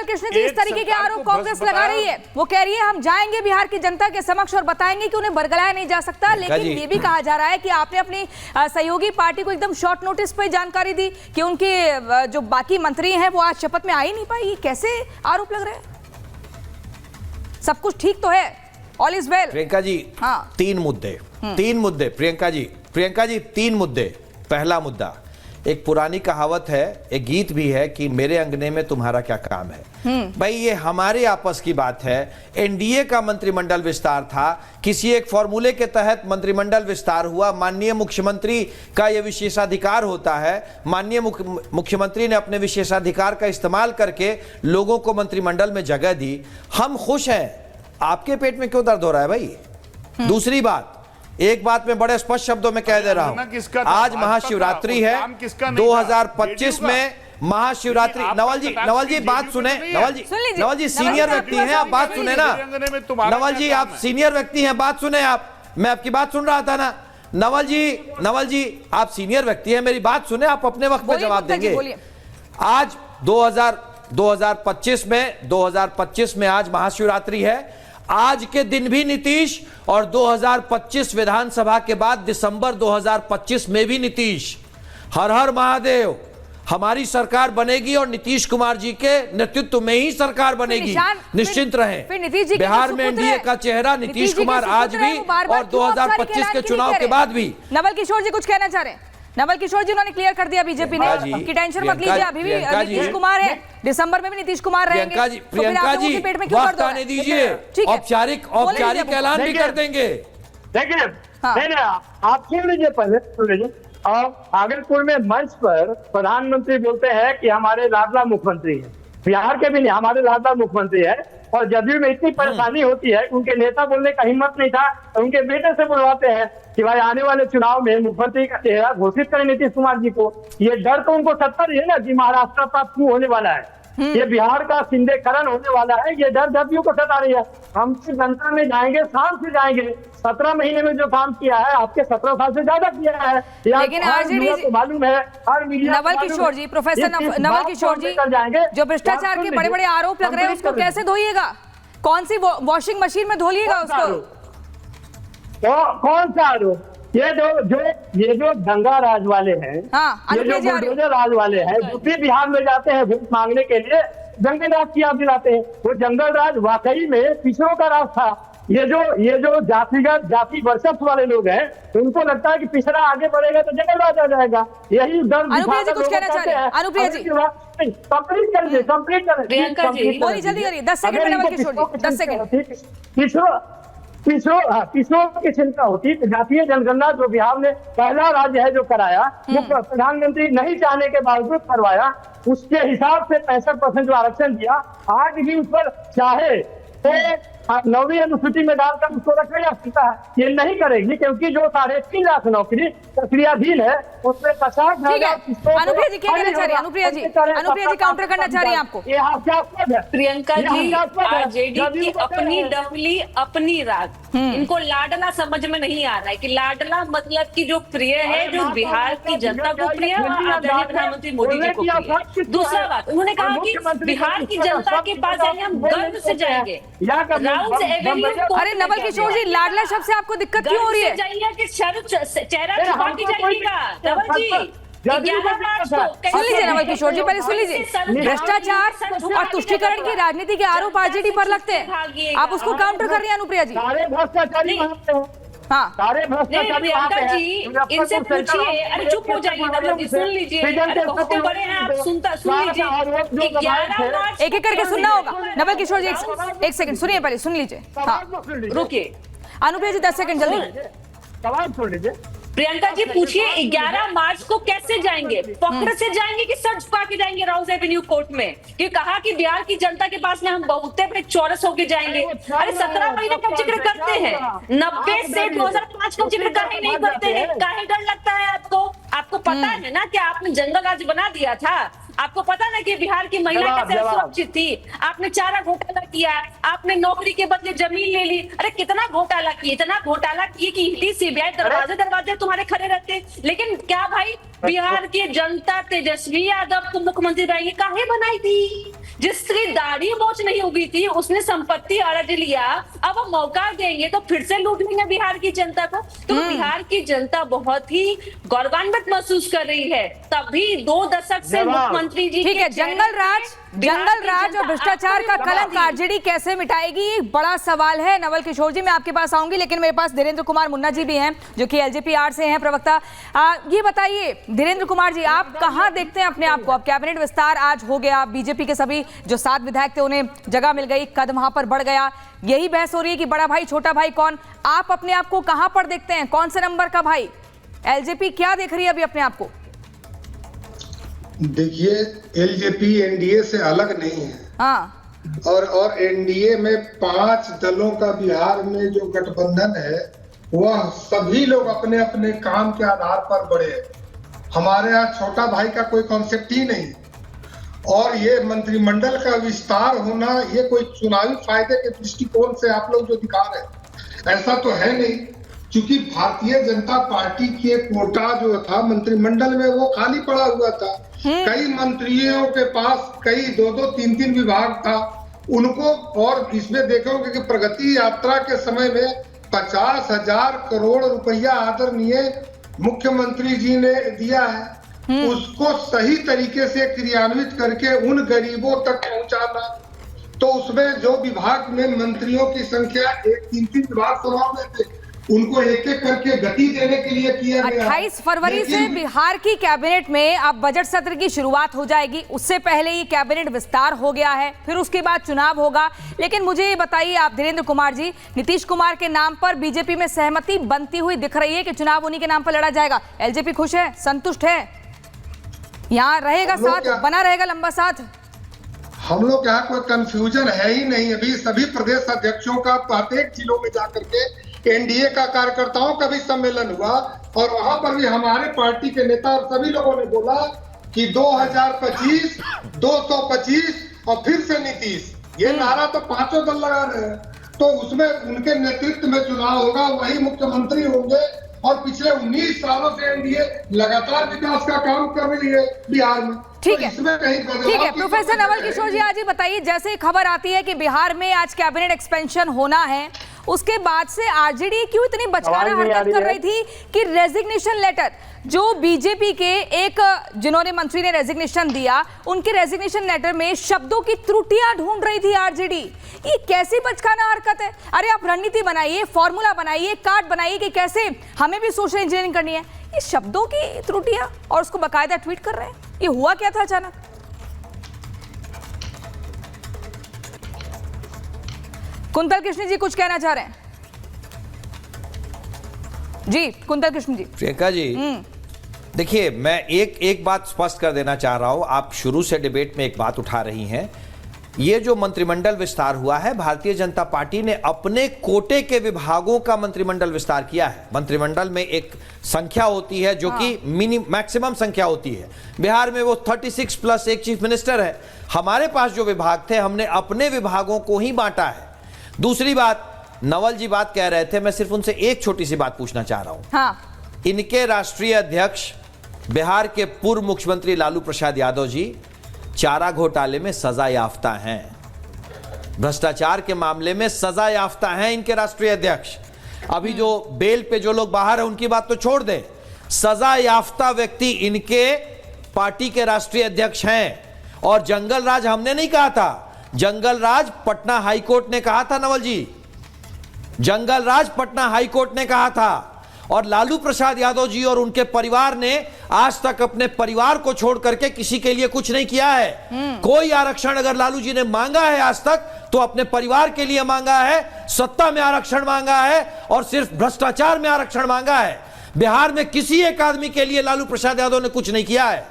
कृष्ण जी, इस तरीके के आरोप कांग्रेस लगा रही है। वो कह रही है हम जाएंगे बिहार की जनता के समक्ष और बताएंगे कि उन्हें बरगलाया नहीं जा सकता, लेकिन ये भी कहा जा रहा है कि आपने अपनी सहयोगी पार्टी को एकदम शॉर्ट नोटिस पर जानकारी दी कि उनके जो बाकी मंत्री हैं वो आज शपथ में आ ही नहीं पाएगी। कैसे आरोप लग रहे हैं? सब कुछ ठीक तो है, all is well. Priyanka ji, हाँ। तीन मुद्दे प्रियंका जी तीन मुद्दे। पहला मुद्दा, एक पुरानी कहावत है, एक गीत भी है कि मेरे अंगने में तुम्हारा क्या काम है। भाई ये हमारे आपस की बात है। एनडीए का मंत्रिमंडल विस्तार था, किसी एक फॉर्मूले के तहत मंत्रिमंडल विस्तार हुआ। माननीय मुख्यमंत्री का यह विशेषाधिकार होता है। माननीय मुख्यमंत्री ने अपने विशेषाधिकार का इस्तेमाल करके लोगों को मंत्रिमंडल में जगह दी। हम खुश हैं। आपके पेट में क्यों दर्द हो रहा है भाई? दूसरी बात, एक बात मैं बड़े स्पष्ट शब्दों में कह दे रहा हूं, आज महाशिवरात्रि है 2025 में महाशिवरात्रि। नवल जी बात सुने। नवल जी सीनियर व्यक्ति हैं, आप बात सुने ना। नवल जी आप सीनियर व्यक्ति हैं, बात सुने आप। मैं आपकी बात सुन रहा था ना। नवल जी आप सीनियर व्यक्ति हैं, मेरी बात सुने, आप अपने वक्त में जवाब देंगे। आज 2025 में आज महाशिवरात्रि है। आज के दिन भी नीतीश और 2025 विधानसभा के बाद दिसंबर 2025 में भी नीतीश। हर हर महादेव, हमारी सरकार बनेगी और नीतीश कुमार जी के नेतृत्व में ही सरकार बनेगी, निश्चिंत रहें। बिहार में एनडीए का चेहरा नीतीश कुमार आज भी और 2025 के चुनाव के बाद भी। नवल किशोर जी कुछ कहना चाह रहे हैं? नवल किशोर जी उन्होंने क्लियर कर दिया बीजेपी ने कि टेंशन मत लीजिए, अभी भी नीतीश कुमार है, दिसंबर में भी नीतीश कुमार रहेंगे। प्रियंका जी वक्त आने दीजिए, औपचारिक ऐलान भी कर देंगे। देखिए आप सुन लीजिए, पहले सुन लीजिए। और भागलपुर में मंच पर प्रधानमंत्री बोलते हैं कि हमारे लाडला मुख्यमंत्री है, बिहार के भी नहीं, हमारे लाडला मुख्यमंत्री है। और जदयू में इतनी परेशानी होती है, उनके नेता बोलने का हिम्मत नहीं था, उनके बेटे से बुलवाते हैं कि भाई आने वाले चुनाव में मुख्यमंत्री का चेहरा घोषित करें नीतीश कुमार जी को। ये डर तो उनको सत्ता है ना कि महाराष्ट्र का क्यों होने वाला है, ये बिहार का सिंधेकरण होने वाला है, ये डर जदयू को सता रही है। हम जनता में जाएंगे, शान से जाएंगे। 17 महीने में जो काम किया है, आपके 17 साल से ज्यादा किया है। लेकिन आरजेडी को मालूम है, हर मीडिया नवल किशोर जी, प्रोफेसर नवल किशोर जी, जो भ्रष्टाचार के बड़े बड़े आरोप लग रहे हैं उसको कैसे धोइएगा? कौन सी वॉशिंग मशीन में धो लिएगा उसको? कौन सा आरोप? ये जो दंगा राज वाले हैं, ये जो बुलडोजर राज वाले हैं, जो भी बिहार में जाते हैं वोट मांगने के लिए, जंगल राज की याद दिलाते हैं। वो जंगल राज वाकई में पिछड़ों का राज था। ये जो जाति वर्चस्व वाले लोग हैं, उनको लगता है कि पिछड़ा आगे बढ़ेगा तो जंगल राज आ जाएगा। यही डर अनुप्रिया जी कुछ कहना चाह रहे हैं? अनुप्रिया जी कंप्लीट करिए। बोलिए, जल्दी करिए, 10 सेकंड में नवल किशोर जी, 10 सेकंड। पिछड़ों की चिंता होती है। जातीय जनगणना जो बिहार में पहला राज्य है जो कराया, वो प्रधानमंत्री नहीं चाहने के बावजूद करवाया, उसके हिसाब से 65% जो आरक्षण दिया, आज भी उस पर चाहे तो 9वीं अनुसूची में डालकर उसको रखा जा सकता है। ये नहीं करेगी क्योंकि जो 3.5 लाख नौकरी प्रक्रियाधीन है उसमें 50,000। अनुप्रिया जी क्या कहना चाह रही है? अनुप्रिया जी काउंटर करना चाह रही है आपको। ये हास्यास्पद है प्रियंका जी। आरजेडी की अपनी डफली अपनी राग, इनको लाडला समझ में नहीं आ रहा है कि लाडला मतलब कि जो प्रिय है, जो बिहार की जनता को प्रिय है, आदरणीय प्रधानमंत्री मोदी जी को प्रिय। दूसरा बात, उन्होंने कहा कि बिहार की जनता के पास जाएंगे, हम गर्व से जाएंगे। अरे नवल किशोर जी, लाडला शब्द से आपको दिक्कत क्यों हो रही है? चेहरा छुपा के जाइएगा नवल जी। सुन लीजिए नवल किशोर जी, पहले सुन लीजिए। भ्रष्टाचार और तुष्टीकरण की राजनीति के आरोप आरजेडी पर लगते हैं, आप उसको काउंटर कर रही हैं अनुप्रिया जी। हाँ, प्रियंका जी इनसे पूछिए। अरे चुप हो जाइए नवल जी, सुन लीजिए। बहुत बड़े हैं आप, सुन लीजिए। 11 मार्च एक एक करके सुनना होगा। नवल किशोर जी एक सेकंड सुनिए, पहले सुन लीजिए। हाँ रुकिए अनुप्रिया जी 10 सेकंड जल्दी। सवाल सुन लीजिए। प्रियंका जी पूछिए 11 मार्च को कैसे जाएंगे? पकड़ से जाएंगे कि सर झुका के जाएंगे राउज एवेन्यू कोर्ट में? कि कहा कि बिहार की जनता के पास में हम बहुते पे चौरस होके जाएंगे। अरे 17 महीने का जिक्र करते हैं, 90 से 2005 का जिक्र काहे नहीं करते हैं? काहे डर लगता है आपको? आपको पता है ना कि आपने जंगल राज बना दिया था। आपको पता ना कि बिहार की महिला कैसे सुरक्षित थी? आपने चारा घोटाला किया, आपने नौकरी के बदले जमीन ले ली। अरे कितना घोटाला किए, इतना घोटाला किए कि सीबीआई दरवाजे तुम्हारे खड़े रहते। लेकिन क्या भाई बिहार की जनता तेजस्वी यादव को मुख्यमंत्री बनाएगी, काहे बनाई थी? जिसकी दाढ़ी मोच नहीं उगी थी उसने संपत्ति अड़ज लिया, अब हम मौका देंगे तो फिर से लूट लेंगे बिहार की जनता को। तो बिहार की जनता बहुत ही गौरवान्वित महसूस कर रही है, तभी 2 दशक से मुख्यमंत्री जी। ठीक है, जंगल राज और भ्रष्टाचार का कलंक आरजेडी कैसे मिटाएगी, एक बड़ा सवाल है। नवल किशोर जी मैं आपके पास आऊंगी, लेकिन मेरे पास धीरेन्द्र कुमार मुन्ना जी भी हैं जो कि एलजेपी-आर से हैं प्रवक्ता। ये बताइए धीरेन्द्र कुमार जी, आप कहां देखते हैं अपने आप को? अब कैबिनेट विस्तार आज हो गया, बीजेपी के सभी जो 7 विधायक थे उन्हें जगह मिल गई, कद वहां पर बढ़ गया, यही बहस हो रही है कि बड़ा भाई छोटा भाई कौन। आप अपने आप को कहां पर देखते हैं, कौन से नंबर का भाई? एलजेपी क्या देख रही है अभी अपने आप को? देखिए, एलजेपी एनडीए से अलग नहीं है। हाँ, और एनडीए में 5 दलों का बिहार में जो गठबंधन है वह सभी लोग अपने अपने काम के आधार पर बढ़े। हमारे यहाँ छोटा भाई का कोई कॉन्सेप्ट ही नहीं। और ये मंत्रिमंडल का विस्तार होना ये कोई चुनावी फायदे के दृष्टिकोण से आप लोग जो दिखा रहे हैं ऐसा तो है नहीं, क्योंकि भारतीय जनता पार्टी के कोटा जो था मंत्रिमंडल में वो खाली पड़ा हुआ था। कई मंत्रियों के पास कई 2-2, 3-3 विभाग था उनको। और इसमें देखोगे कि प्रगति यात्रा के समय में 50,000 करोड़ रुपया आदरणीय मुख्यमंत्री जी ने दिया है, उसको सही तरीके से क्रियान्वित करके उन गरीबों तक पहुंचाना। तो उसमें जो विभाग में मंत्रियों की संख्या 3-3 विभाग चुनाव में थे उनको एक-एक करके गति देने के लिए किया गया। 28 फरवरी से बिहार की कैबिनेट में अब बजट सत्र की शुरुआत हो जाएगी, उससे पहले ही कैबिनेट विस्तार हो गया है, फिर उसके बाद चुनाव होगा। लेकिन मुझे ये बताइए आप धीरेन्द्र कुमार जी, नीतीश कुमार के नाम पर बीजेपी में सहमति बनती हुई दिख रही है कि चुनाव उन्हीं के नाम पर लड़ा जाएगा। एलजेपी खुश है, संतुष्ट है, यहाँ रहेगा साथ, बना रहेगा लंबा साथ? हम लोग यहाँ कोई कंफ्यूजन है ही नहीं। अभी सभी प्रदेश अध्यक्षों का प्रत्येक जिलों में जाकर के एनडीए का कार्यकर्ताओं का भी सम्मेलन हुआ और वहां पर भी हमारे पार्टी के नेता और सभी लोगों ने बोला कि 2025, 225 और फिर से नीतीश, ये नारा तो 5 दल लगा रहे हैं। तो उसमें उनके नेतृत्व में चुनाव होगा, वही मुख्यमंत्री होंगे। और पिछले 19 सालों से एनडीए लगातार विकास का काम कर रही है बिहार में। ठीक तो है, इसमें कहीं ठीक है। प्रोफेसर नवल किशोर जी, आज ही बताइए, जैसे खबर आती है कि बिहार में आज कैबिनेट एक्सपेंशन होना है, उसके बाद से आरजेडी क्यों इतनी बचकाना हरकत कर रही थी कि रेजिग्नेशन लेटर जो बीजेपी के एक जिन्होंने मंत्री ने रेजिग्नेशन दिया, उनके रेजिग्नेशन लेटर में शब्दों की त्रुटियां ढूंढ रही थी आरजेडी। ये कैसी बचकाना हरकत है? अरे आप रणनीति बनाइए, फॉर्मूला बनाइए, कार्ड बनाइए कि कैसे हमें भी सोशल इंजीनियरिंग करनी है। ये शब्दों की त्रुटियां और उसको बाकायदा ट्वीट कर रहे हैं, ये हुआ क्या था अचानक? कुंतल कृष्ण जी कुछ कहना चाह रहे हैं? जी कुंतल कृष्ण जी। प्रियंका जी देखिए, मैं एक बात स्पष्ट कर देना चाह रहा हूं। आप शुरू से डिबेट में एक बात उठा रही हैं, ये जो मंत्रिमंडल विस्तार हुआ है, भारतीय जनता पार्टी ने अपने कोटे के विभागों का मंत्रिमंडल विस्तार किया है। मंत्रिमंडल में एक संख्या होती है जो कि मैक्सिमम संख्या होती है। बिहार में वो 36 प्लस एक चीफ मिनिस्टर है। हमारे पास जो विभाग थे हमने अपने विभागों को ही बांटा है। दूसरी बात, नवल जी बात कह रहे थे, मैं सिर्फ उनसे एक छोटी सी बात पूछना चाह रहा हूं। इनके राष्ट्रीय अध्यक्ष बिहार के पूर्व मुख्यमंत्री लालू प्रसाद यादव जी चारा घोटाले में सजा याफ्ता हैं, भ्रष्टाचार के मामले में सजा याफ्ता हैं इनके राष्ट्रीय अध्यक्ष। अभी जो बेल पे जो लोग बाहर हैं उनकी बात तो छोड़ दें, सजा याफ्ता व्यक्ति इनके पार्टी के राष्ट्रीय अध्यक्ष हैं। और जंगल राज हमने नहीं कहा था, जंगल राज पटना हाईकोर्ट ने कहा था। नवल जी, जंगल राज पटना हाईकोर्ट ने कहा था। और लालू प्रसाद यादव जी और उनके परिवार ने आज तक अपने परिवार को छोड़ करके किसी के लिए कुछ नहीं किया है। कोई आरक्षण अगर लालू जी ने मांगा है आज तक तो अपने परिवार के लिए मांगा है, सत्ता में आरक्षण मांगा है और सिर्फ भ्रष्टाचार में आरक्षण मांगा है। बिहार में किसी एक आदमी के लिए लालू प्रसाद यादव ने कुछ नहीं किया है।